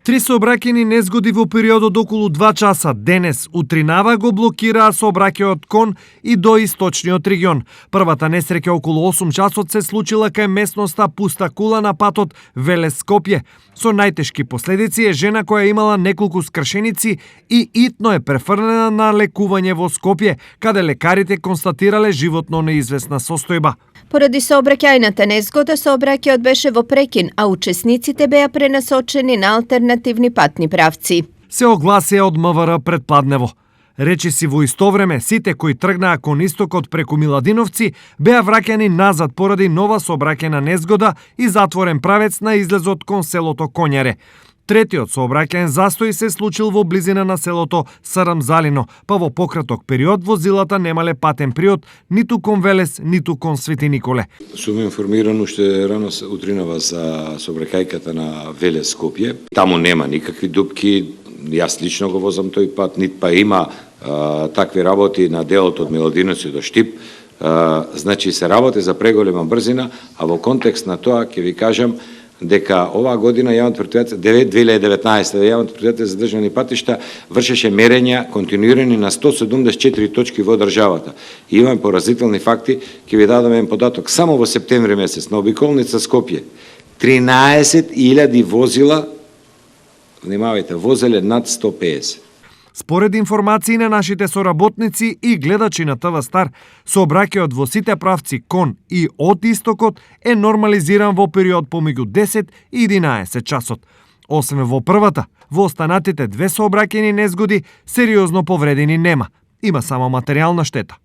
3 сообраќајни незгоди во периодот околу 2 часа денес утринава го блокираа сообраќајот кон и до источниот регион. Првата несреќа околу 8 часот се случила кај местноста Пуста кула на патот Велес-Скопје. Со најтешки последици е жена која имала неколку скршеници и итно е префрлена на лекување во Скопје, каде лекарите констатирале животно неизвестна состојба. Поради сообраќајната незгода, сообраќајот беше во прекин, а учесниците беа пренасочени на алтернативни патни правци. Се огласија од МВР предпладнево. Речиси во исто време, сите кои тргнаа кон истокот преку Миладиновци беа враќани назад поради нова сообраќајна незгода и затворен правец на излезот кон селото Коњаре. Третиот сообраќајен застој се случил во близина на селото Сарамзалино, па во пократок период возилата немале патен приод ниту кон Велес, ниту кон Свети Николе. Сум информиран уште рано утринава за сообраќајката на Велес Скопје. Таму нема никакви дупки, јас лично го возам тој пат, нит па има такви работи на делот од Миладиновци до Штип. Значи се работи за преголема брзина, а во контекст на тоа ќе ви кажам дека оваа година јавното претпријатие 2019 јавното претпријатие за државни патишта вршеше мерења континуирани на 174 точки во државата. И имаме поразителни факти, ќе ви дадам еден податок, само во септември месец на обиколница Скопје 13.000 возила, внимавајте, возеле над 150. Според информации на нашите соработници и гледачи на ТВ Стар, сообраќајот во сите правци кон и од истокот е нормализиран во период помеѓу 10 и 11 часот. Освен во првата, во останатите 2 сообраќајни незгоди сериозно повредени нема. Има само материјална штета.